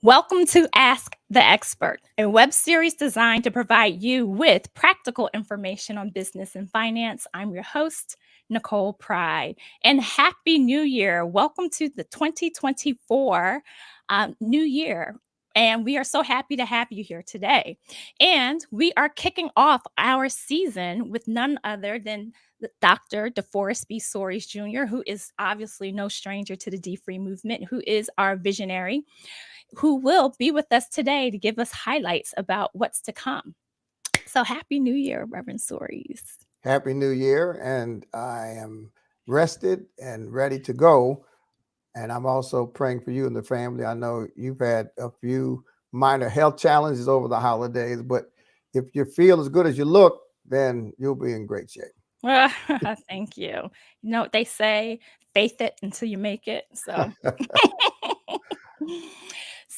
Welcome to Ask the Expert, a web series designed to provide you with practical information on business and finance. I'm your host, Nicole Pride, and Happy New Year. Welcome to the 2024 New Year. And we are so happy to have you here today. And we are kicking off our season with none other than Dr. DeForest B. Soaries Jr., who is obviously no stranger to the DeFree movement, who is our visionary, who will be with us today to give us highlights about what's to come. So happy New Year, Reverend Soaries. Happy New Year, and I am rested and ready to go. And I'm also praying for you and the family. I know you've had a few minor health challenges over the holidays, but if you feel as good as you look, then you'll be in great shape. Thank you. You know what they say, faith it until you make it. So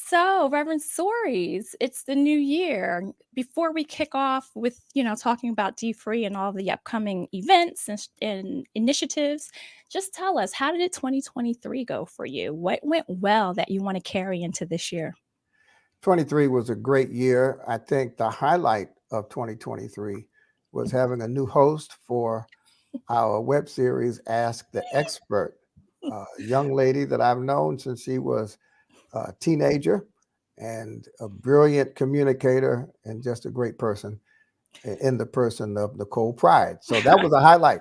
So, Reverend Soaries, it's the new year. Before we kick off with, talking about DeFree and all the upcoming events and initiatives, just tell us, how did 2023 go for you? What went well that you want to carry into this year? 23 was a great year. I think the highlight of 2023 was having a new host for our web series, Ask the Expert, a young lady that I've known since she was a teenager and a brilliant communicator and just a great person in the person of Nicole Pride. So that was a highlight.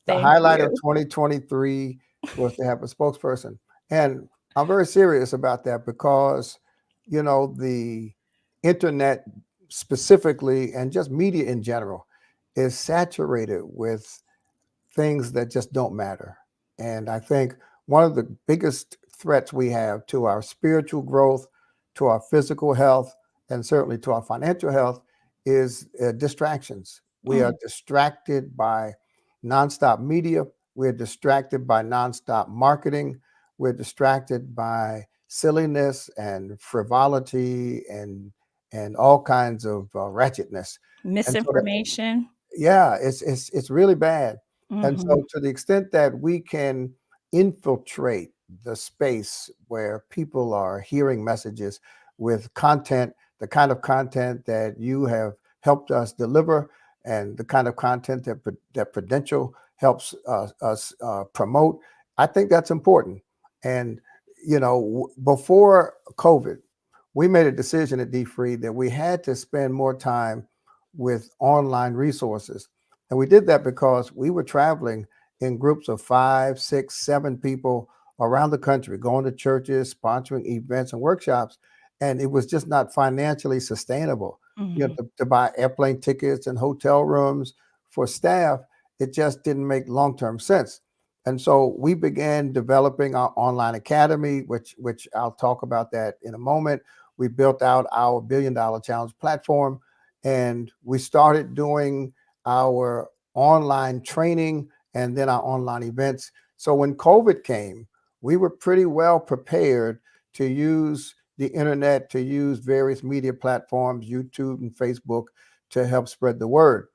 The Thank highlight of you. 2023 was to have a spokesperson. And I'm very serious about that because, the internet specifically and just media in general is saturated with things that just don't matter. And I think one of the biggest threats we have to our spiritual growth, to our physical health, and certainly to our financial health is distractions. We are Mm, distracted by nonstop media. We're distracted by nonstop marketing. We're distracted by silliness and frivolity and all kinds of ratchetness. And so that, Misinformation. yeah, it's really bad. And Hmm. so to the extent that we can infiltrate the space where people are hearing messages with content, the kind of content that you have helped us deliver, and the kind of content that Prudential helps us promote, I think that's important. And before COVID, we made a decision at DeFree that we had to spend more time with online resources. And we did that because we were traveling in groups of 5, 6, 7 people around the country, going to churches, sponsoring events and workshops. And it was just not financially sustainable. Hmm. To buy airplane tickets and hotel rooms for staff, it just didn't make long-term sense. And so we began developing our online academy, which I'll talk about that in a moment. We built out our $1 billion challenge platform, and we started doing our online training and then our online events. So when COVID came, we were pretty well prepared to use the internet, to use various media platforms, YouTube and Facebook, to help spread the word.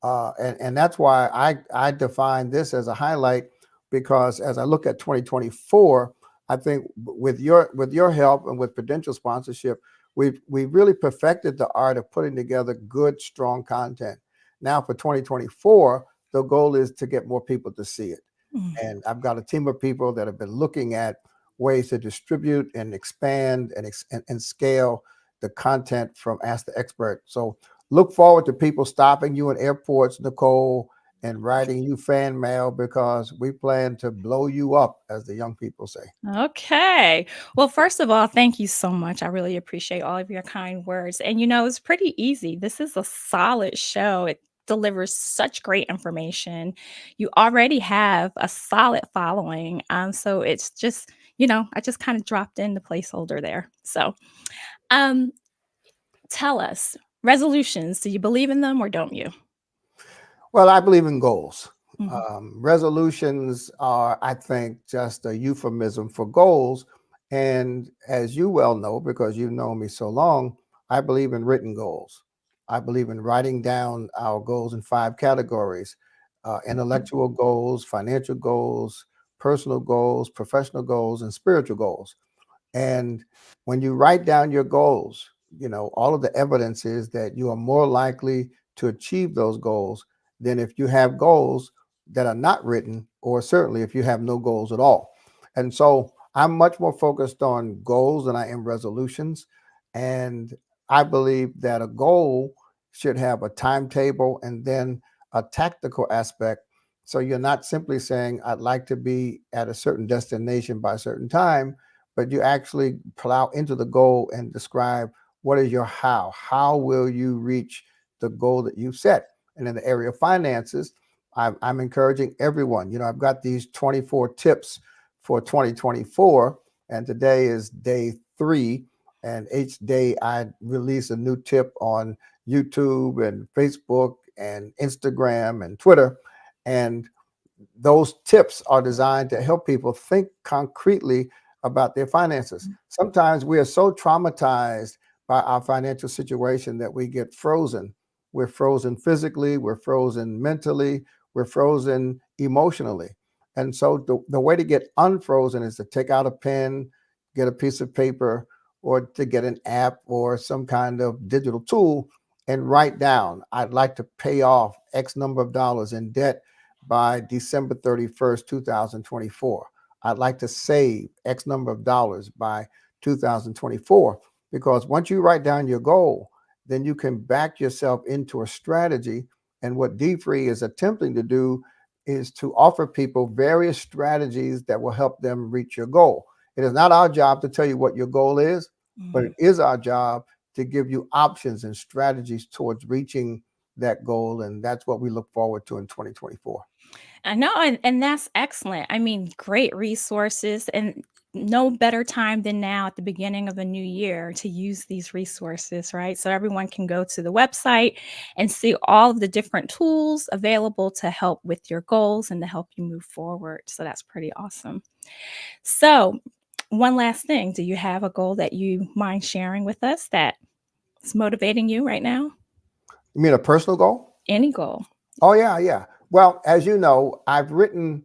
And that's why I define this as a highlight, because as I look at 2024, I think with your help and with Prudential sponsorship, we've really perfected the art of putting together good, strong content. Now for 2024, the goal is to get more people to see it. And I've got a team of people that have been looking at ways to distribute and expand and scale the content from Ask the Expert. So look forward to people stopping you in airports, Nicole, and writing you fan mail, because we plan to blow you up, as the young people say. Okay. Well, first of all, thank you so much. I really appreciate all of your kind words. And it's pretty easy. This is a solid show. It delivers such great information. You already have a solid following. So it's just, I just kind of dropped in the placeholder there. So, um, tell us, resolutions, do you believe in them or don't you? Well, I believe in goals. Mhm. Resolutions are, I think, just a euphemism for goals. And as you well know, because you've known me so long, I believe in written goals. I believe in writing down our goals in 5 categories: intellectual goals, financial goals, personal goals, professional goals, and spiritual goals. And when you write down your goals, all of the evidence is that you are more likely to achieve those goals than if you have goals that are not written, or certainly if you have no goals at all. And so I'm much more focused on goals than I am resolutions. And I believe that a goal should have a timetable and then a tactical aspect. So you're not simply saying, I'd like to be at a certain destination by a certain time, but you actually plow into the goal and describe what is your how. How will you reach the goal that you set? And in the area of finances, I'm encouraging everyone. I've got these 24 tips for 2024, and today is day 3. And each day I release a new tip on YouTube and Facebook and Instagram and Twitter. And those tips are designed to help people think concretely about their finances. Sometimes we are so traumatized by our financial situation that we get frozen. We're frozen physically, we're frozen mentally, we're frozen emotionally. And so the way to get unfrozen is to take out a pen, get a piece of paper, or to get an app or some kind of digital tool and write down, I'd like to pay off X number of dollars in debt by December 31st, 2024. I'd like to save X number of dollars by 2024. Because once you write down your goal, then you can back yourself into a strategy. And what DeFree is attempting to do is to offer people various strategies that will help them reach your goal. It is not our job to tell you what your goal is, but it is our job to give you options and strategies towards reaching that goal. And that's what we look forward to in 2024. I know, and that's excellent. I mean, great resources, and no better time than now at the beginning of a new year to use these resources, right? So everyone can go to the website and see all of the different tools available to help with your goals and to help you move forward. So that's pretty awesome. So, one last thing, do you have a goal that you mind sharing with us that is motivating you right now? You mean a personal goal? Any goal? Oh, yeah, yeah. Well, as you know, I've written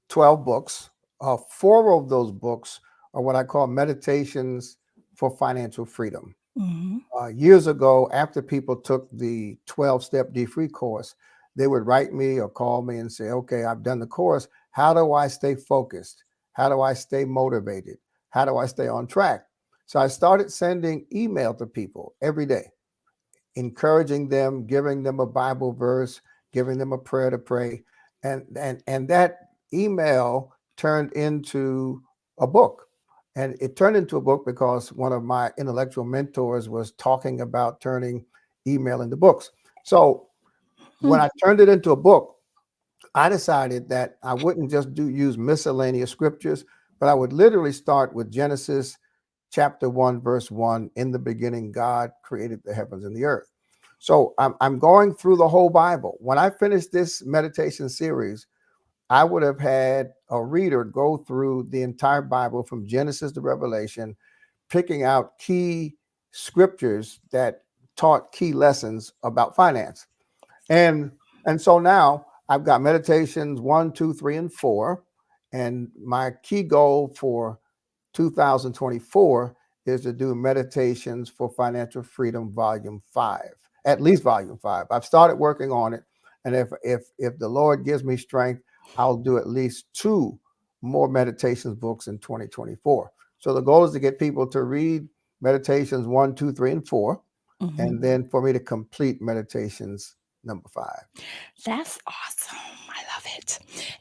12 books. 4 of those books are what I call meditations for financial freedom. Mhm. Years ago, after people took the 12-step DeFree course, they would write me or call me and say, okay, I've done the course. How do I stay focused? How do I stay motivated? How do I stay on track? So I started sending email to people every day, encouraging them, giving them a Bible verse, giving them a prayer to pray. And that email turned into a book. And it turned into a book because one of my intellectual mentors was talking about turning email into books. So Hmm. when I turned it into a book, I decided that I wouldn't just use miscellaneous scriptures, but I would literally start with Genesis chapter 1, verse 1. In the beginning, God created the heavens and the earth. So I'm going through the whole Bible. When I finished this meditation series, I would have had a reader go through the entire Bible from Genesis to Revelation, picking out key scriptures that taught key lessons about finance. And and so now I've got meditations 1, 2, 3, and 4. And my key goal for 2024 is to do meditations for financial freedom volume 5, at least volume 5. I've started working on it. And if the Lord gives me strength, I'll do at least 2 more meditations books in 2024. So the goal is to get people to read meditations 1, 2, 3, and 4, Mhm. and then for me to complete meditations number 5. That's awesome. I love it.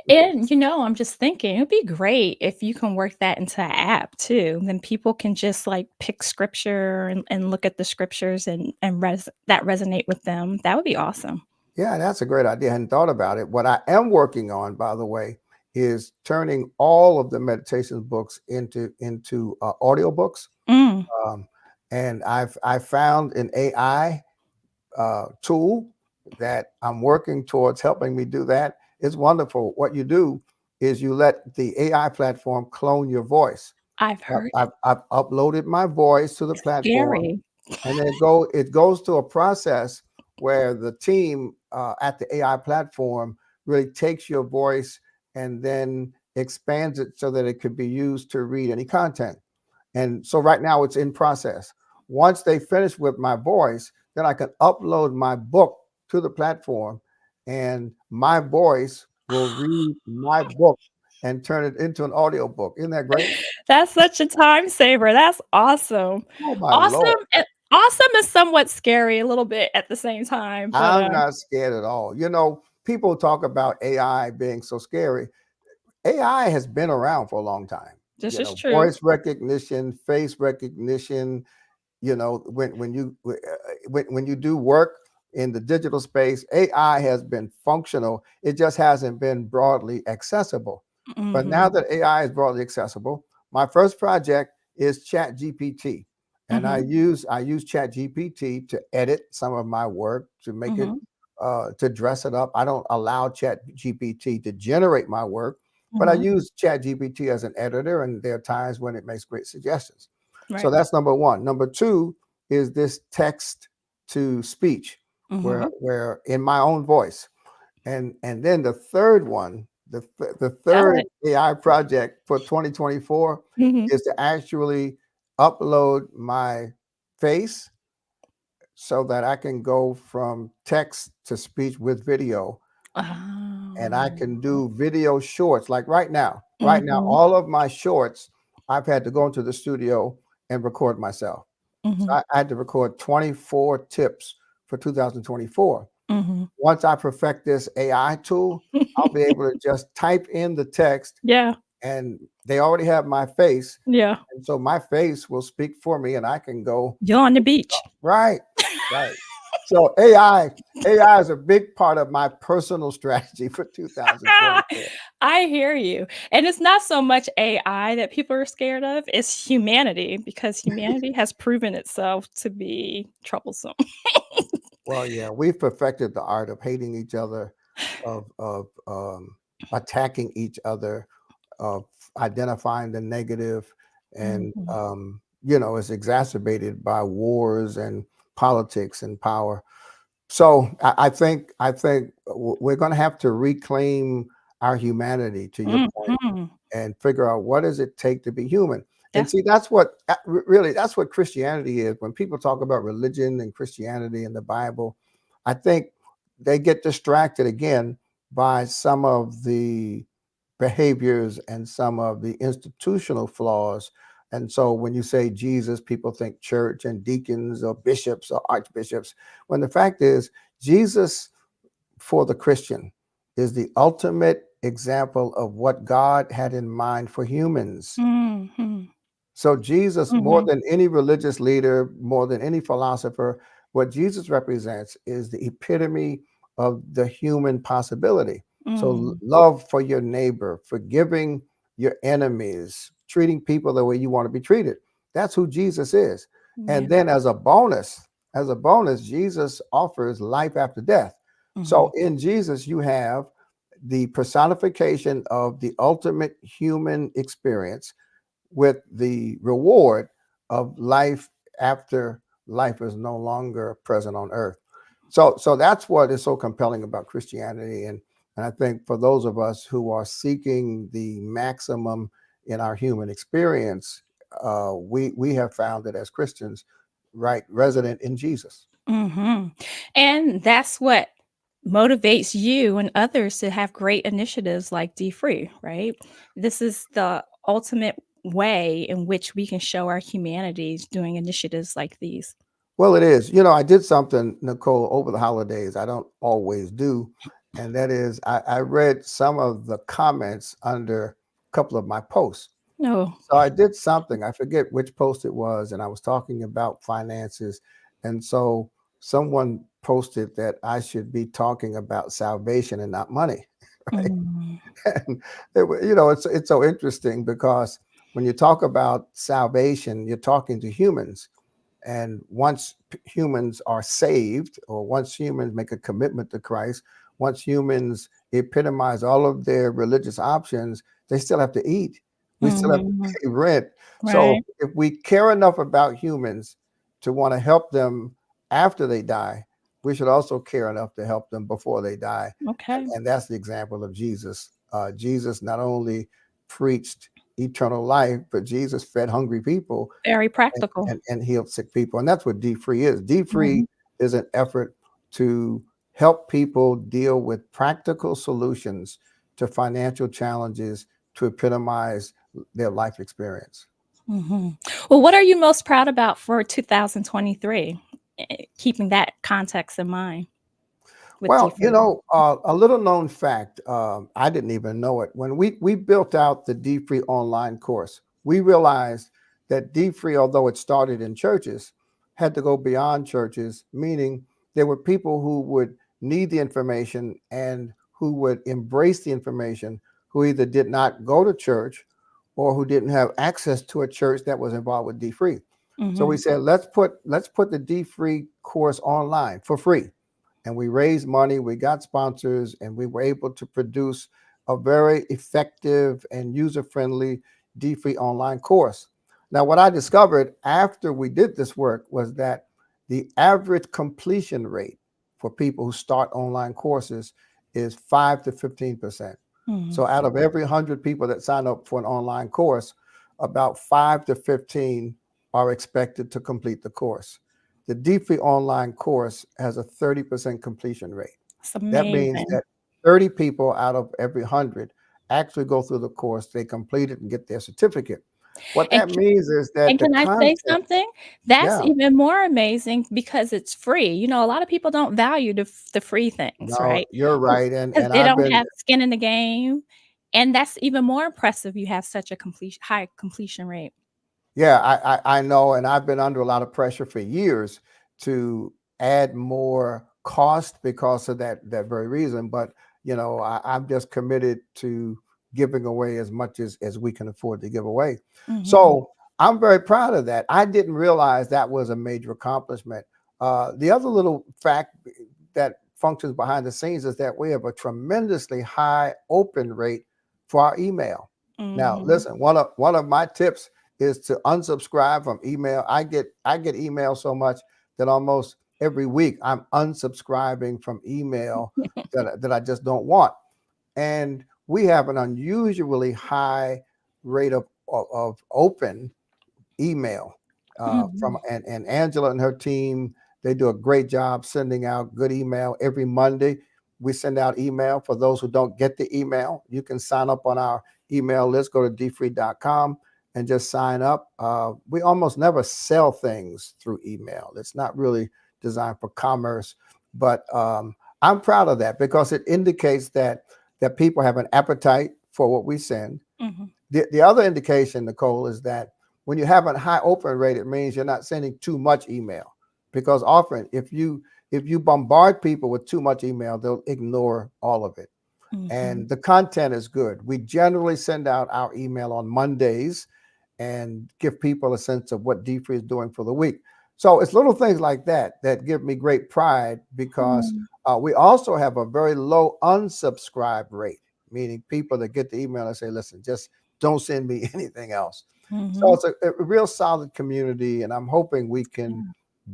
And, I'm just thinking it'd be great if you can work that into an app too. Then people can just like pick scripture and look at the scriptures and that resonate with them. That would be awesome. Yeah, that's a great idea. I hadn't thought about it. What I am working on, by the way, is turning all of the meditation books into audiobooks. Mm, Um, and I found an AI tool that I'm working towards helping me do that. It's wonderful. What you do is you let the AI platform clone your voice. I've heard I've uploaded my voice to the platform, scary. and then it goes to a process where the team at the AI platform really takes your voice and then expands it so that it could be used to read any content. And so right now it's in process. Once they finish with my voice, then I can upload my book to the platform, and my voice will read my book and turn it into an audio book. Isn't that great? That's such a time saver. That's awesome. Oh my Lord. Awesome awesome is somewhat scary a little bit at the same time, but, I'm not scared at all. You know, people talk about AI being so scary. AI has been around for a long time. this You is know, true. voice recognition, face recognition. You know, when you do work in the digital space, AI has been functional. It just hasn't been broadly accessible. But now Mhm. that AI is broadly accessible, my first project is Chat GPT. And I Mhm. use Chat GPT to edit some of my work, to make it Mhm. to dress it up. I don't allow Chat GPT to generate my work, but I Mhm. use Chat GPT as an editor, and there are times when it makes great suggestions. So Right. that's number one. Number two is this text to speech, Mhm. where in my own voice. And then the third one, the Tell third it. AI project for 2024 Mhm. is to actually upload my face so that I can go from text to speech with video, and I can Oh. do video shorts like right now. Right now, Mhm. all of my shorts, I've had to go into the studio and record myself. So Mhm. I had to record 24 tips for 2024. Mhm. Once I perfect this AI tool, I'll be able to just type in the text, Yeah. and they already have my face. Yeah. And so my face will speak for me, and I can go You're on the beach. right, right. So AI is a big part of my personal strategy for 2024. I hear you. And it's not so much AI that people are scared of, it's humanity because humanity has proven itself to be troublesome. Well, yeah, we've perfected the art of hating each other, of attacking each other, of identifying the negative, and Mhm. you know, it's exacerbated by wars and politics and power. So I think we're going to have to reclaim our humanity, to your point, Mhm. and figure out what does it take to be human. And That's see, that's what really that's what Christianity is. When people talk about religion and Christianity and the Bible, I think they get distracted again by some of the behaviors and some of the institutional flaws. And so when you say Jesus, people think church and deacons or bishops or archbishops, when the fact is, Jesus for the Christian is the ultimate example of what God had in mind for humans. Mhm. So Jesus, more Mhm. than any religious leader, more than any philosopher, what Jesus represents is the epitome of the human possibility. So Mm. love for your neighbor, forgiving your enemies, treating people the way you want to be treated. That's who Jesus is. Yeah. And then as a bonus, Jesus offers life after death. So Mhm. in Jesus, you have the personification of the ultimate human experience with the reward of life after life is no longer present on earth. So that's what is so compelling about Christianity. And I think for those of us who are seeking the maximum in our human experience, we have found that as Christians, right, resident in Jesus. Mhm. And that's what motivates you and others to have great initiatives like DeFree, right? This is the ultimate way in which we can show our humanities doing initiatives like these. Well, it is. You know, I did something, Nicole, over the holidays I don't always do. And that is, I read some of the comments under a couple of my posts. No. So I did something, I forget which post it was, and I was talking about finances. And so someone posted that I should be talking about salvation and not money. Right. Mm. And you know, it's so interesting because when you talk about salvation, you're talking to humans, and once humans are saved, or once humans make a commitment to Christ, once humans epitomize all of their religious options, they still have to eat. We still have to Mhm. pay rent. So Right. if we care enough about humans to want to help them after they die, we should also care enough to help them before they die. Okay. And that's the example of Jesus. Jesus not only preached eternal life, but Jesus fed hungry people Very and, practical. and healed sick people. And that's what DeFree is. DeFree Mhm. is an effort to help people deal with practical solutions to financial challenges to epitomize their life experience. Mhm. Well, what are you most proud about for 2023? Keeping that context in mind with Well, DeFree. a little known fact, I didn't even know it. When we built out the DeFree online course, we realized that DeFree, although it started in churches, had to go beyond churches, meaning there were people who would need the information and who would embrace the information, who either did not go to church or who didn't have access to a church that was involved with DeFree. So we Mhm. said, let's put the DeFree course online for free, and we raised money, we got sponsors, and we were able to produce a very effective and user-friendly DeFree online course. Now, what I discovered after we did this work was that the average completion rate for people who start online courses is 5 to 15%. Mhm. So out of every 100 people that sign up for an online course, about 5 to 15 are expected to complete the course. The DeFree online course has a 30% completion rate. It's That means amazing. that 30 people out of every 100 actually go through the course, they complete it and get their certificate. What And that means is that And the can I say content, something? That's yeah, even more amazing because it's free. A lot of people don't value the free things, no, right? you're right. Because And they I've don't been, have skin in the game, and that's even more impressive you have such a complete high completion rate. yeah, I know, and I've been under a lot of pressure for years to add more cost because of that very reason. But I'm just committed to giving away as much as we can afford to give away. Mhm. So I'm very proud of that. I didn't realize that was a major accomplishment. The other little fact that functions behind the scenes is that we have a tremendously high open rate for our email. Now, Mhm. listen, one of my tips is to unsubscribe from email. I get email so much that almost every week I'm unsubscribing from email that I just don't want. And we have an unusually high rate of open email from Mhm. and Angela and her team. They do a great job sending out good email every Monday. We send out email for those who don't get the email. You can sign up on our email list. Go to dfree.com and just sign up. We almost never sell things through email. It's not really designed for commerce, but I'm proud of that because it indicates that people have an appetite for what we send. Mhm. The other indication, Nicole, is that when you have a high open rate, it means you're not sending too much email. Because often, if you bombard people with too much email, they'll ignore all of it. Mhm. And the content is good. We generally send out our email on Mondays and give people a sense of what DeFree is doing for the week. So it's little things like that that give me great pride because Mhm. we also have a very low unsubscribe rate, meaning people that get the email and say, listen, just don't send me anything else. So Mhm. it's a real solid community, and I'm hoping we can Yeah.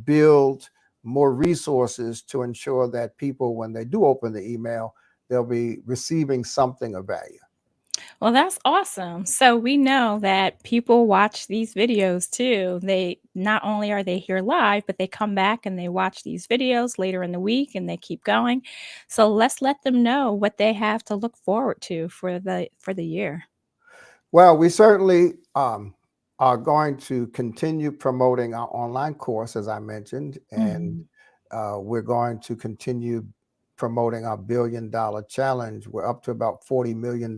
build more resources to ensure that people, when they do open the email, they'll be receiving something of value. Well, that's awesome. So we know that people watch these videos too. They not only are they here live, but they come back and they watch these videos later in the week and they keep going. So let's let them know what they have to look forward to for the year. Well, we certainly are going to continue promoting our online course, as I mentioned, and Mhm. we're going to continue promoting our $1 billion challenge. We're up to about $40 million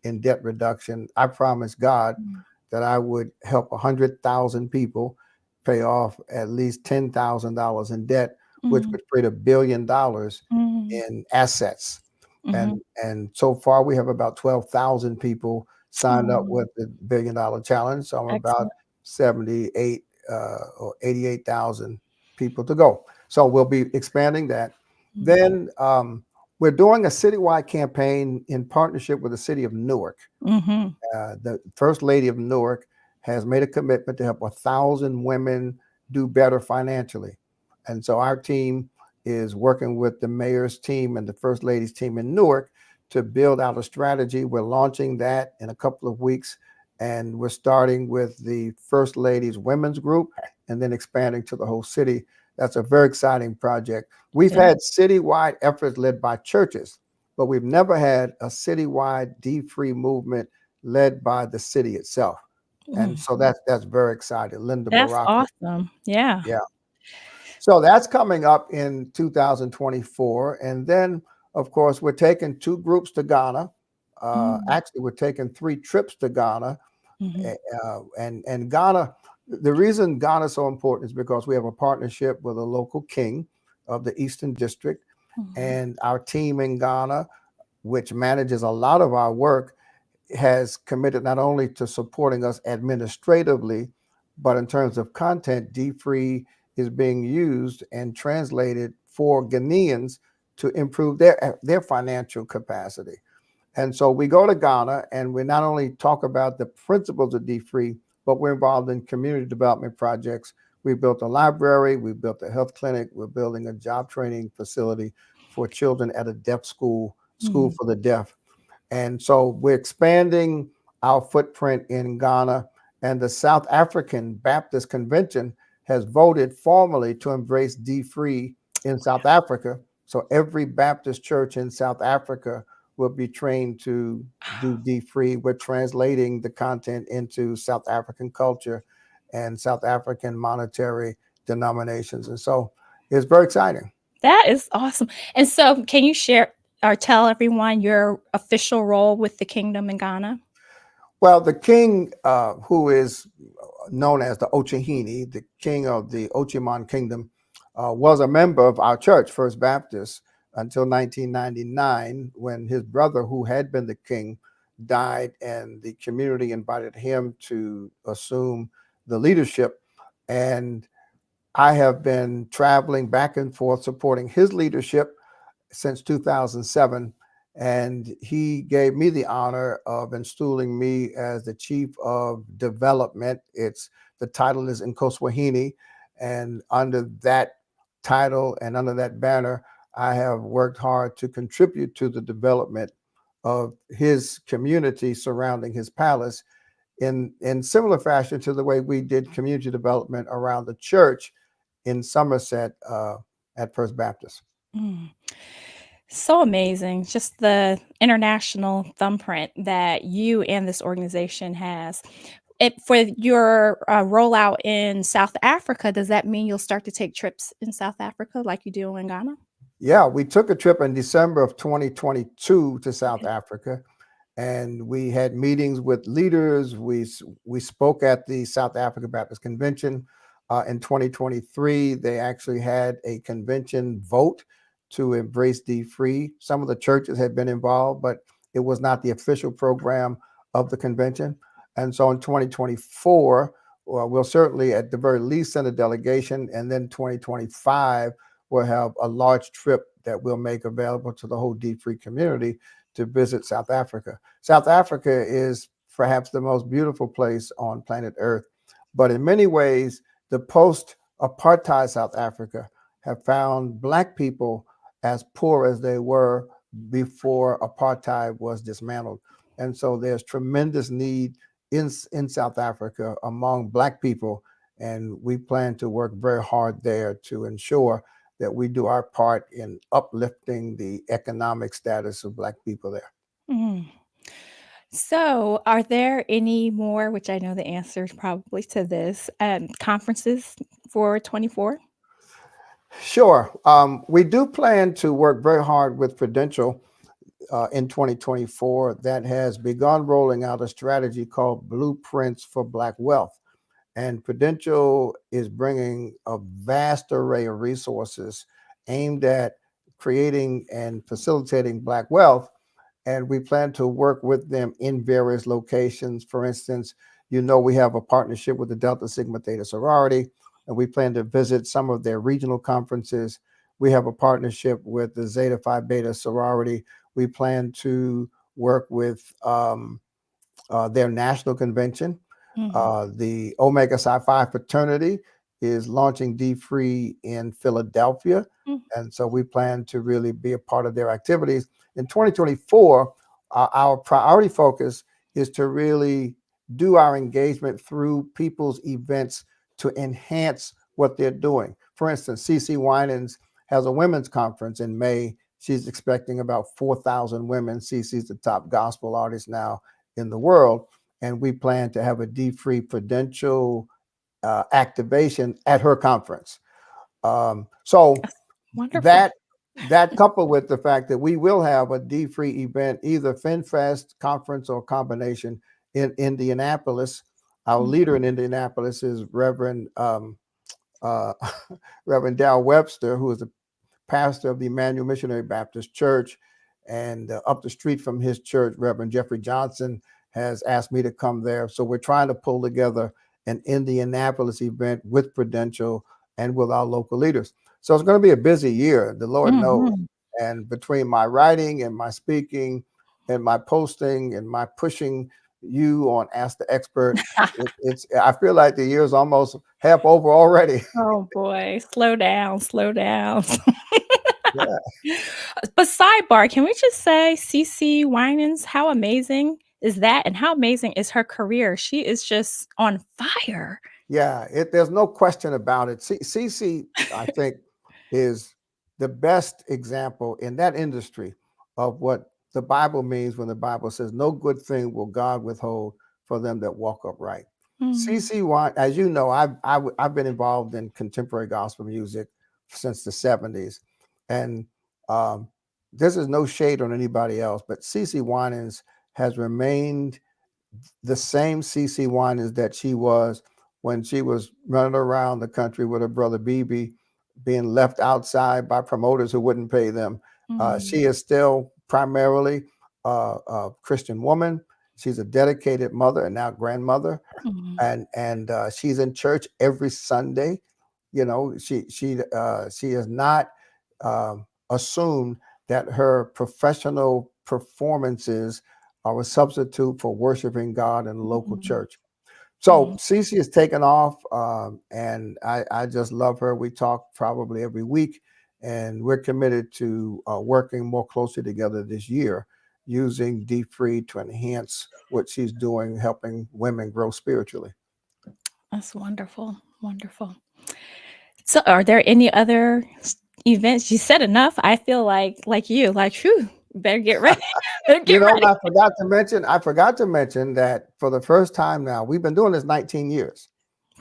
in debt reduction. I promised God Mm. that I would help 100,000 people pay off at least $10,000 in debt, which Mhm. would create $1 billion Mhm. in assets. Mhm. And so far, we have about 12,000 people signed up Oh, with the $1 billion challenge. So I'm about excellent. 78 or 88,000 people to go. So we'll be expanding that. Mhm. Then we're doing a citywide campaign in partnership with the city of Newark. Mhm. The First Lady of Newark has made a commitment to help 1,000 women do better financially. And so our team is working with the mayor's team and the First Lady's team in Newark to build out a strategy. We're launching that in a couple of weeks. And we're starting with the First Ladies Women's Group and then expanding to the whole city. That's a very exciting project. We've Yeah. had citywide efforts led by churches, but we've never had a citywide DeFree movement led by the city itself. And Mm. so that's very exciting. Linda That's Baraka. awesome. Yeah. Yeah. So that's coming up in 2024. And then, of course, we're taking two groups to Ghana. Mm. Actually, we're taking 3 trips to Ghana. Mhm. And Ghana, the reason Ghana is so important is because we have a partnership with a local king of the Eastern District. Mhm. And our team in Ghana, which manages a lot of our work, has committed not only to supporting us administratively, but in terms of content, DeFree is being used and translated for Ghanaians to improve their financial capacity. And so we go to Ghana and we not only talk about the principles of DeFree, but we're involved in community development projects. We built a library, we built a health clinic, we're building a job training facility for children at a deaf school Mhm. for the deaf. And so we're expanding our footprint in Ghana. And the South African Baptist Convention has voted formally to embrace DeFree in South Africa. So every Baptist church in South Africa will be trained to do DeFree. We're translating the content into South African culture and South African monetary denominations. And so it's very exciting. That is awesome. And so, can you share or tell everyone your official role with the kingdom in Ghana? Well, the king, who is known as the Ochehini, the king of the Ochiman Kingdom, was a member of our church, First Baptist, until 1999, when his brother, who had been the king, died, and the community invited him to assume the leadership. And I have been traveling back and forth supporting his leadership since 2007. And he gave me the honor of installing me as the chief of development. It's the title is in Koswahini. And under that title and under that banner, I have worked hard to contribute to the development of his community surrounding his palace in similar fashion to the way we did community development around the church in Somerset at First Baptist. Mm. So amazing. Just the international thumbprint that you and this organization has. For your rollout in South Africa, does that mean you'll start to take trips in South Africa like you do in Ghana? Yeah, we took a trip in December of 2022 to South Okay. Africa, and we had meetings with leaders. We spoke at the South Africa Baptist Convention in 2023. They actually had a convention vote to embrace DeFree. Some of the churches had been involved, but it was not the official program of the convention. And so in 2024, well, we'll certainly at the very least send a delegation, and then 2025 we'll have a large trip that we'll make available to the whole DeFree community to visit South Africa. South Africa is perhaps the most beautiful place on planet Earth, but in many ways, the post-apartheid South Africa have found Black people as poor as they were before apartheid was dismantled. And so there's tremendous need in South Africa among Black people, and we plan to work very hard there to ensure that we do our part in uplifting the economic status of Black people there. Mm. So, are there any more, which I know the answer is probably to this, conferences for 24? Sure. We do plan to work very hard with Prudential in 2024 that has begun rolling out a strategy called Blueprints for Black Wealth. And Prudential is bringing a vast array of resources aimed at creating and facilitating Black wealth. And we plan to work with them in various locations. For instance, we have a partnership with the Delta Sigma Theta sorority, and we plan to visit some of their regional conferences. We have a partnership with the Zeta Phi Beta sorority. We plan to work with their national convention. Mhm. The Omega Psi Phi fraternity is launching DeFree in Philadelphia. Mm. And so we plan to really be a part of their activities. In 2024, our priority focus is to really do our engagement through people's events to enhance what they're doing. For instance, CC Winans has a women's conference in May. She's expecting about 4,000 women. CC's the top gospel artist now in the world. And we plan to have a DeFree Prudential activation at her conference. So Wonderful. that coupled with the fact that we will have a DeFree event, either FinFest conference or combination in Indianapolis. Our leader in Indianapolis is Reverend uh, Reverend Dal Webster, who is a pastor of the Emmanuel Missionary Baptist Church. And up the street from his church, Reverend Jeffrey Johnson has asked me to come there. So we're trying to pull together an Indianapolis event with Prudential and with our local leaders. So it's going to be a busy year, the Lord knows. Mhm. And between my writing and my speaking and my posting and my pushing you on Ask the Expert, I feel like the year is almost half over already. Oh boy, slow down, slow down. Yeah. But sidebar, can we just say CC Winans, how amazing is that? And how amazing is her career? She is just on fire. Yeah, there's no question about it. CC, I think, is the best example in that industry of what the Bible means when the Bible says, "No good thing will God withhold for them that walk upright." Mhm. CC, as you know, I've been involved in contemporary gospel music since the '70s, and um, this is no shade on anybody else, but CC Winans has remained the same CC Winans that she was when she was running around the country with her brother BB, being left outside by promoters who wouldn't pay them. Mhm. She is still primarily a Christian woman. She's a dedicated mother and now grandmother, Mhm. and she's in church every Sunday. You know, she has not assumed that her professional performances are a substitute for worshiping God in the local Mhm. church. So Mhm. Cece has taken off, and I just love her. We talk probably every week, and we're committed to working more closely together this year, using DeFree to enhance what she's doing, helping women grow spiritually. That's wonderful. Wonderful. So are there any other events? You said enough. I feel like you, like, whew, better get ready. Better You get know, ready. I forgot to mention that for the first time now, we've been doing this 19 years.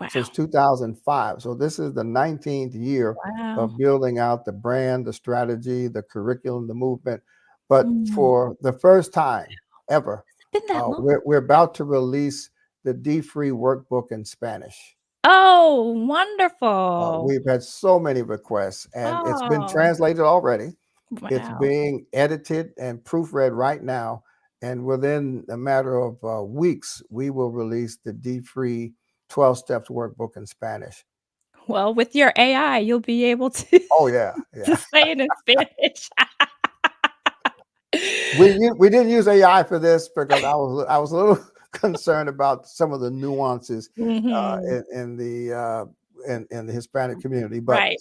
Since Wow. 2005. So this is the 19th year Wow. of building out the brand, the strategy, the curriculum, the movement. But Mm. for the first time ever, Been that long? we're about to release the DeFree workbook in Spanish. Oh, wonderful. We've had so many requests, and it's been Oh, translated already. It's wow. being edited and proofread right now. And within a matter of weeks, we will release the DeFree 12 Steps workbook in Spanish. Well, with your AI, you'll be able to Oh yeah, to yeah. say it in Spanish. We didn't use AI for this because I was a little concerned about some of the nuances Mhm. in the Hispanic community, Right.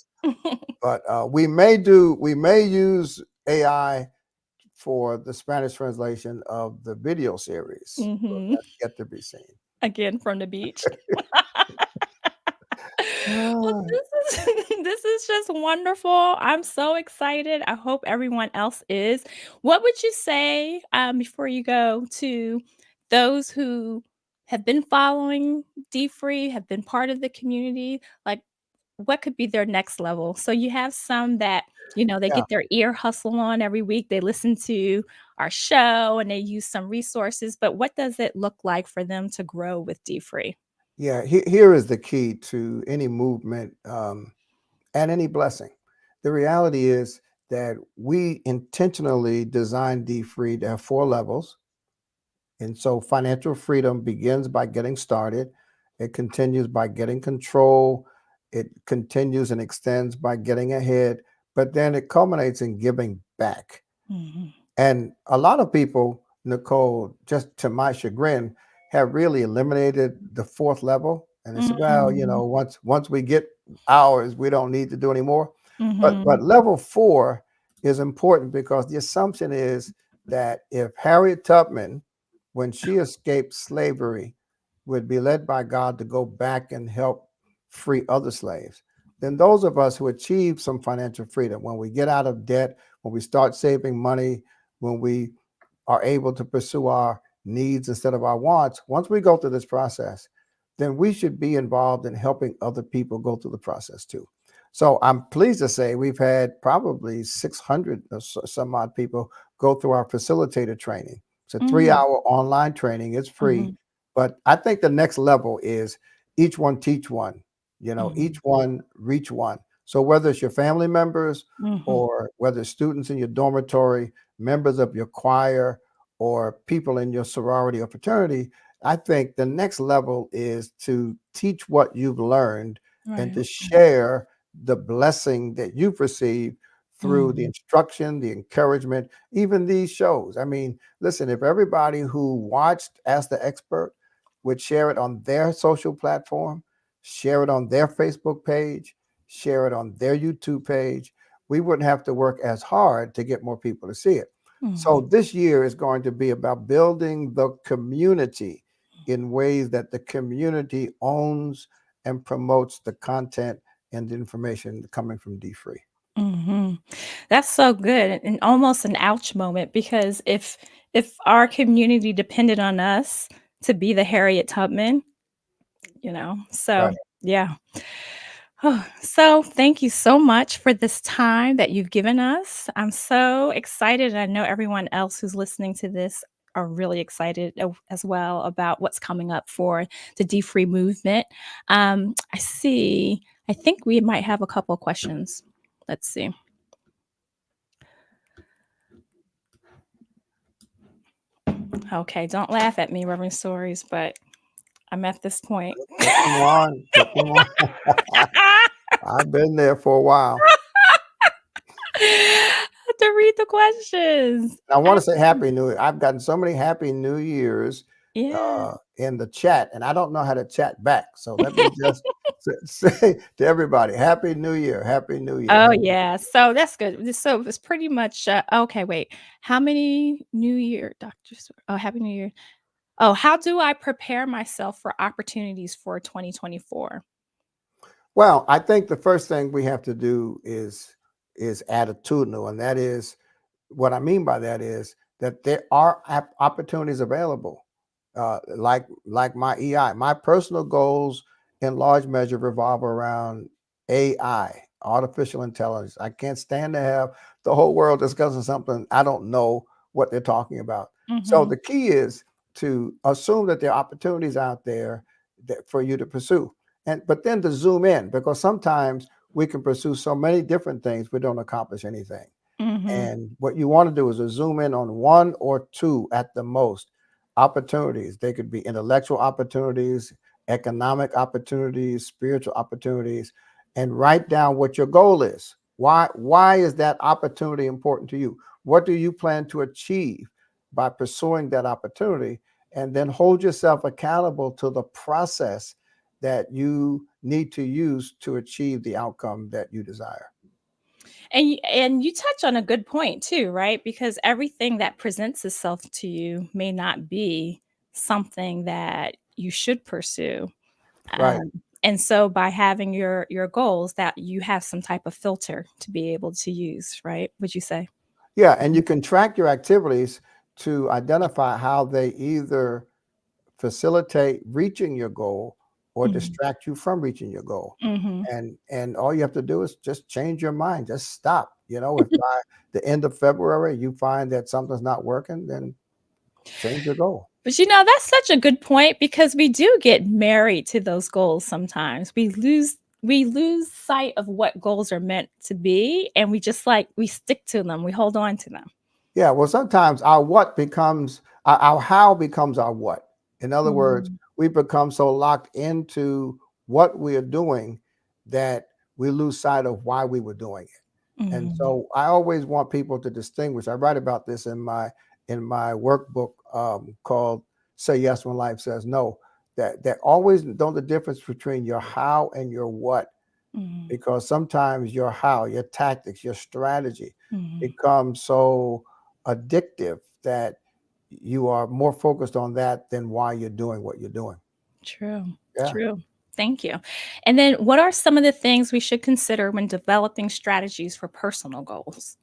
but we may use AI for the Spanish translation of the video series. So Mhm. that's yet to be seen. Again from the beach. Well, Ah, this is this is just wonderful. I'm so excited. I hope everyone else is. What would you say, before you go, to those who have been following DeFree, have been part of the community? Like, what could be their next level? So you have some that, they yeah, get their ear hustle on every week. They listen to our show and they use some resources, but what does it look like for them to grow with DeFree? yeah. Here is the key to any movement and any blessing. The reality is that we intentionally designed DeFree to have 4 levels. And so financial freedom begins by getting started. It continues by getting control. It continues and extends by getting ahead. But then it culminates in giving back. Mhm. And a lot of people, Nicole, just to my chagrin, have really eliminated the 4th level. And they said, well, Mhm. once we get ours, we don't need to do anymore. But Mhm. level 4 is important because the assumption is that if Harriet Tubman, when she escaped slavery, would be led by God to go back and help free other slaves. Then those of us who achieve some financial freedom, when we get out of debt, when we start saving money, when we are able to pursue our needs instead of our wants, once we go through this process, then we should be involved in helping other people go through the process too. So I'm pleased to say we've had probably 600 or some odd people go through our facilitator training. It's a Mm, 3-hour online training. It's free. mhm, But I think the next level is each one teach one, each mhm, one reach one. So whether it's your family members mhm, or whether it's students in your dormitory, members of your choir, or people in your sorority or fraternity, I think the next level is to teach what you've learned and right. to share the blessing that you've received through the Mhm, instruction, the encouragement, even these shows. I mean, listen, if everybody who watched Ask the Expert would share it on their social platform, share it on their Facebook page, share it on their YouTube page, we wouldn't have to work as hard to get more people to see it. So mhm, this year is going to be about building the community in ways that the community owns and promotes the content and the information coming from DeFree. mhm. That's so good and almost an ouch moment because if our community depended on us to be the Harriet Tubman, so Right. yeah. Oh, so thank you so much for this time that you've given us. I'm so excited. I know everyone else who's listening to this are really excited as well about what's coming up for the DeFree movement. I see. I think we might have a couple of questions. Let's see. Okay, don't laugh at me, Reverend Stories, but I'm at this point. Put them on. Put them on. I've been there for a while. To read the questions. I want to say Absolutely. Happy New Year. I've gotten so many Happy New Years Yeah. in the chat, and I don't know how to chat back. So let me just say to everybody, Happy New Year. Happy New Year. Oh, Happy. yeah. So that's good. So it's pretty much okay, wait. How many New Year doctors? Oh, Happy New Year. Oh, how do I prepare myself for opportunities for 2024? Well, I think the first thing we have to do is attitudinal, and that is what I mean by that is that there are opportunities available, like my EI. My personal goals in large measure revolve around AI, artificial intelligence. I can't stand to have the whole world discussing something I don't know what they're talking about. So Mhm. the key is to assume that there are opportunities out there that for you to pursue, and but then to zoom in because sometimes we can pursue so many different things we don't accomplish anything. Mhm. And what you want to do is to zoom in on one or two at the most opportunities. They could be intellectual opportunities, economic opportunities, spiritual opportunities, and write down what your goal is. Why is that opportunity important to you? What do you plan to achieve by pursuing that opportunity? And then hold yourself accountable to the process that you need to use to achieve the outcome that you desire. And you touch on a good point too, right? Because everything that presents itself to you may not be something that you should pursue. Right. And so by having your goals that you have some type of filter to be able to use, right? Would you say? Yeah, and you Mhm. can track your activities to identify how they either facilitate reaching your goal or Mhm. distract you from reaching your goal. Mhm. And all you have to do is just change your mind. Just stop. If by the end of February you find that something's not working, then change your goal. But that's such a good point because we do get married to those goals sometimes. We lose sight of what goals are meant to be and we just like we stick to them. We hold on to them. Yeah, well, sometimes our what becomes our how becomes our what. In other words, Mhm. we become so locked into what we are doing that we lose sight of why we were doing it. And Mhm. so I always want people to distinguish. I write about this in my workbook called "Say Yes When Life Says No." That always know the difference between your how and your what, Mhm. because sometimes your how, your tactics, your strategy Mhm. becomes so addictive that you are more focused on that than why you're doing what you're doing. True. Yeah. True. Thank you. And then what are some of the things we should consider when developing strategies for personal goals?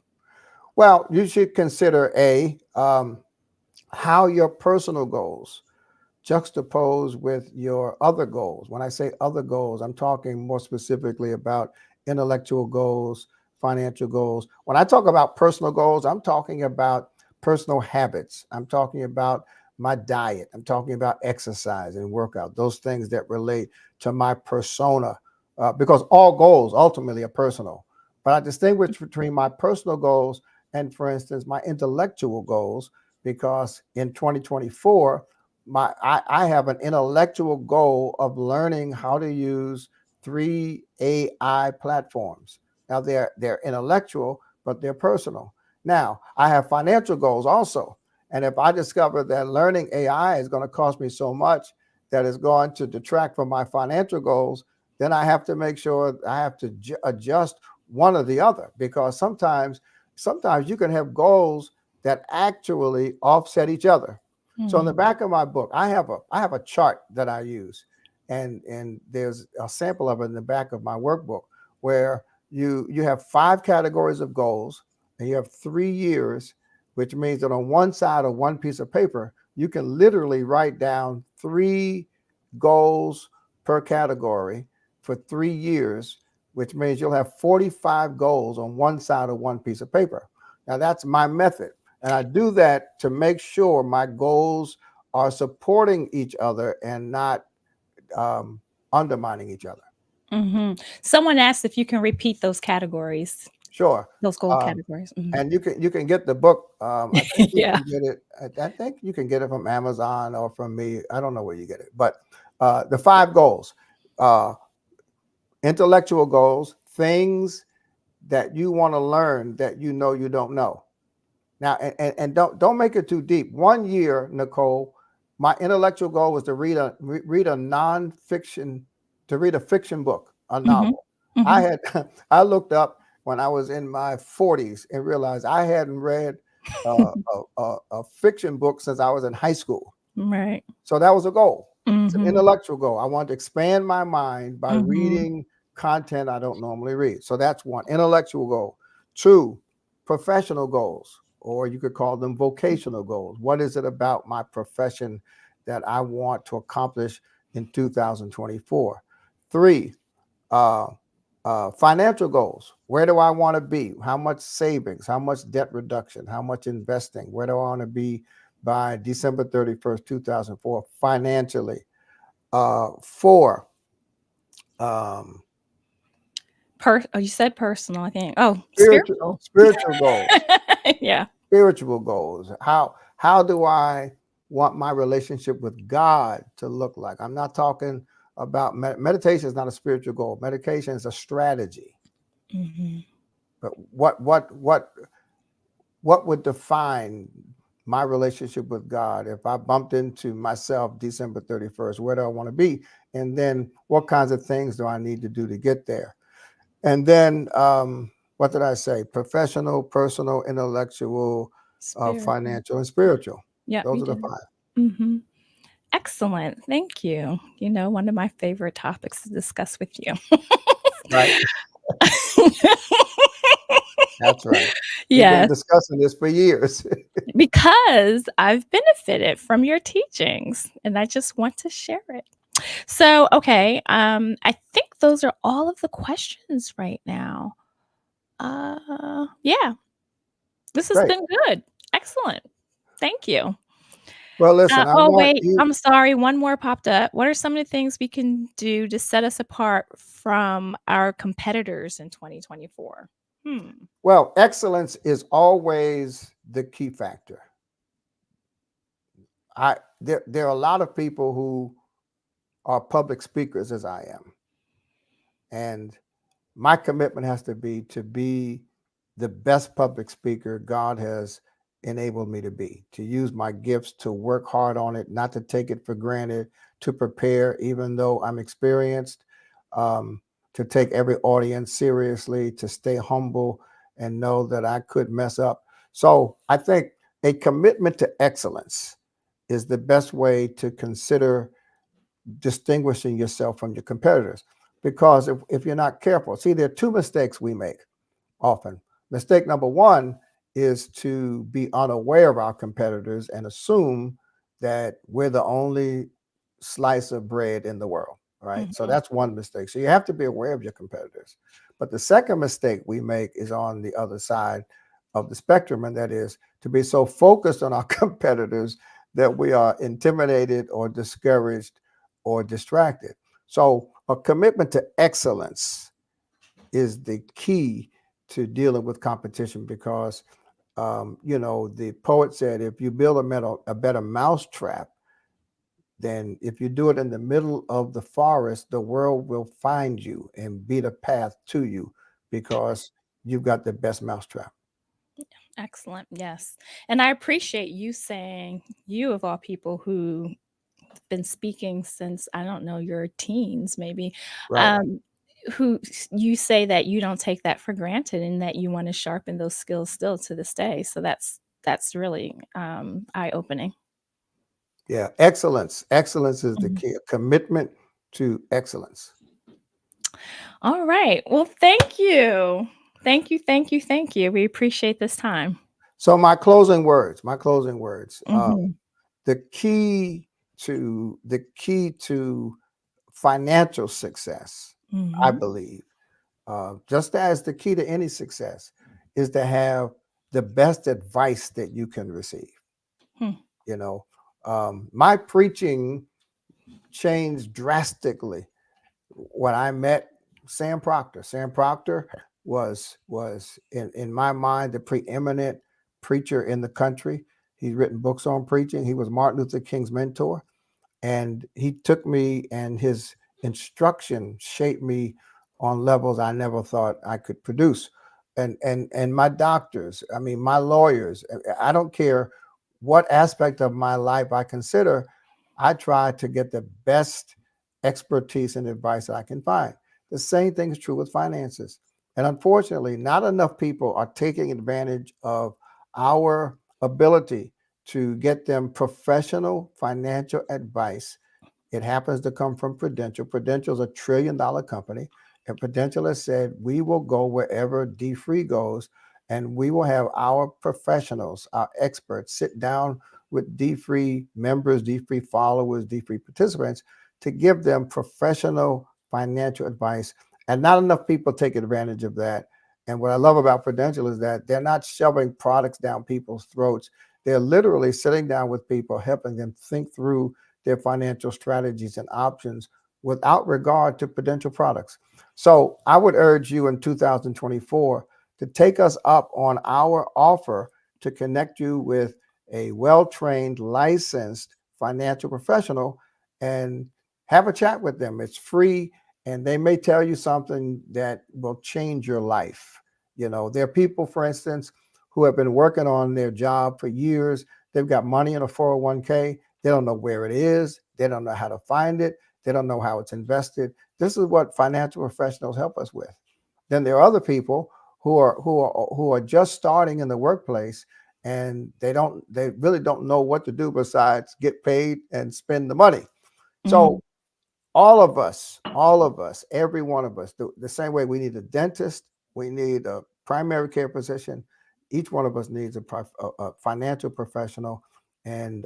Well, you should consider how your personal goals juxtapose with your other goals. When I say other goals, I'm talking more specifically about intellectual goals, financial goals. When I talk about personal goals, I'm talking about personal habits. I'm talking about my diet. I'm talking about exercise and workout, those things that relate to my persona, because all goals ultimately are personal. But I distinguish between my personal goals and, for instance, my intellectual goals, because in 2024, I have an intellectual goal of learning how to use 3 AI platforms. Now they're intellectual, but they're personal. Now I have financial goals also. And if I discover that learning AI is going to cost me so much that it's going to detract from my financial goals, then I have to make sure I have to adjust one or the other, because sometimes you can have goals that actually offset each other. So in the Mhm. back of my book, I have a chart that I use, and there's a sample of it in the back of my workbook, where you have 5 categories of goals, and you have 3 years, which means that on one side of one piece of paper, you can literally write down 3 goals per category for 3 years, which means you'll have 45 goals on one side of one piece of paper. Now that's my method. And I do that to make sure my goals are supporting each other and not um, undermining each other. Mhm. Someone asked if you can repeat those categories, Sure. those goal Um, categories. Mhm. and you can get the book. I think you Yeah. can get it. I think you can get it from Amazon or from me. I don't know where you get it, but the 5 goals: uh, intellectual goals, things that you want to learn that you don't know. Now, and don't make it too deep. One year, Nicole, my intellectual goal was to read a nonfiction, to read a fiction book, a Mhm. novel. I Mhm. had I looked up when I was in my 40s and realized I hadn't read a fiction book since I was in high school. Right. So that was a goal. It's an Mhm. intellectual goal. I want to expand my mind by Mhm. reading content I don't normally read. So that's one intellectual goal. 2, professional goals, or you could call them vocational goals. What is it about my profession that I want to accomplish in 2024? 3, uh, financial goals. Where do I want to be? How much savings? How much debt reduction? How much investing? Where do I want to be by December 31st, 2004, financially? 4, um, Oh, you said personal, I think. Oh, spiritual spiritual. spiritual goals. Yeah. Spiritual goals. How do I want my relationship with God to look like? I'm not talking about meditation is not a spiritual goal. Meditation is a strategy. Mhm. But what would define my relationship with God if I bumped into myself December 31st? Where do I want to be? And then what kinds of things do I need to do to get there? And then what did I say? Professional, personal, intellectual, Spiritual. financial, and spiritual. Yeah, Those you are the did. 5. Mhm. Excellent. Thank you. One of my favorite topics to discuss with you. Right. That's right. We've been Yes, discussing this for years. because I've benefited from your teachings and I just want to share it. So, okay, I think those are all of the questions right now. Yeah, this has Great. been good. Excellent. Thank you. Well, listen, I Oh, want wait, you. I'm sorry, one more popped up. What are some of the things we can do to set us apart from our competitors in 2024? Hmm. Well, excellence is always the key factor. There are a lot of people who are public speakers as I am, and my commitment has to be the best public speaker God has enabled me to be, to use my gifts, to work hard on it, not to take it for granted, to prepare, even though I'm experienced, um, to take every audience seriously, to stay humble and know that I could mess up. So I think a commitment to excellence is the best way to consider distinguishing yourself from your competitors. Because if you're not careful, see, there are two mistakes we make often. Mistake number one is to be unaware of our competitors and assume that we're the only slice of bread in the world, right? So Mhm. that's one mistake. So you have to be aware of your competitors. But the second mistake we make is on the other side of the spectrum, and that is to be so focused on our competitors that we are intimidated or discouraged or distracted. So a commitment to excellence is the key to dealing with competition because the poet said if you build a better mousetrap, then if you do it in the middle of the forest, the world will find you and beat a path to you because you've got the best mousetrap. Excellent. Yes. And I appreciate you saying, you of all people who been speaking since, I don't know, your teens maybe, Right. um, you say that you don't take that for granted and that you wanna sharpen those skills still to this day. So that's really, eye-opening. Yeah. Excellence. Excellence is the Mhm. key. A commitment to excellence. All right. Well, thank you. Thank you, thank you, thank you. We appreciate this time. So my closing words. Mhm. The key to financial success, I Mhm. believe, just as the key to any success, is to have the best advice that you can receive. Hmm. You know, my preaching changed drastically when I met Sam Proctor. Sam Proctor was in my mind the preeminent preacher in the country. He's written books on preaching. He was Martin Luther King's mentor, and he took me and his instruction shaped me on levels I never thought I could produce. And my doctors, I mean my lawyers, I don't care what aspect of my life I consider, I try to get the best expertise and advice I can find. The same thing is true with finances. And unfortunately, not enough people are taking advantage of our ability to get them professional financial advice. It happens to come from Prudential. Prudential is $1 trillion company. And Prudential has said, we will go wherever DeFree goes, and we will have our professionals, our experts, sit down with DeFree members, DeFree followers, DeFree participants to give them professional financial advice. And not enough people take advantage of that. And what I love about Prudential is that they're not shoving products down people's throats. They're literally sitting down with people, helping them think through their financial strategies and options without regard to potential products. So I would urge you in 2024 to take us up on our offer to connect you with a well-trained, licensed financial professional and have a chat with them. It's free, and they may tell you something that will change your life. There are people, for instance, who have been working on their job for years. They've got money in a 401k. They don't know where it is. They don't know how to find it. They don't know how it's invested. This is what financial professionals help us with. Then there are other people who are just starting in the workplace, and they really don't know what to do besides get paid and spend the money. Mhm. So all of us, every one of us, the same way we need a dentist, we need a primary care physician. Each one of us needs a financial professional. And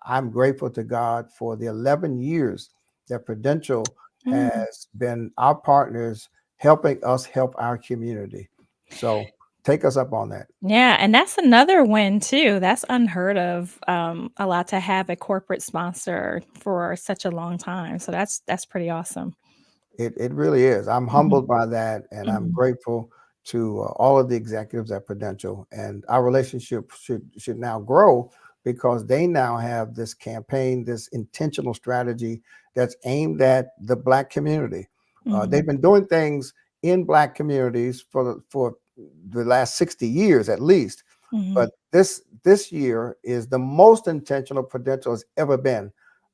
I'm grateful to God for the 11 years that Prudential Mm. has been our partners, helping us help our community. So take us up on that. Yeah, and that's another win too. That's unheard of, a lot to have a corporate sponsor for such a long time. So that's pretty awesome. It really is. I'm Mhm. humbled by that, and I'm Mhm. grateful to all of the executives at Prudential. And our relationship should now grow because they now have this campaign, this intentional strategy that's aimed at the Black community. Mhm. They've been doing things in Black communities for the last 60 years at least, Mhm. but this year is the most intentional Prudential has ever been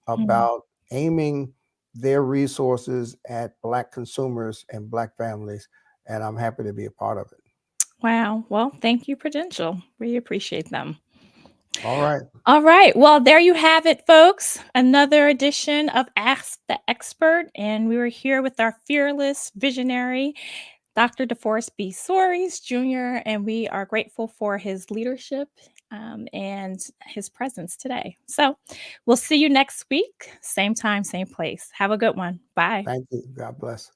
Mhm. about aiming their resources at Black consumers and Black families, and I'm happy to be a part of it. Wow. Well, thank you, Prudential. We appreciate them. All right. All right. Well, there you have it, folks. Another edition of Ask the Expert. And we were here with our fearless visionary, Dr. DeForest B. Soaries Jr., and we are grateful for his leadership and his presence today. So we'll see you next week, same time, same place. Have a good one. Bye. Thank you. God bless.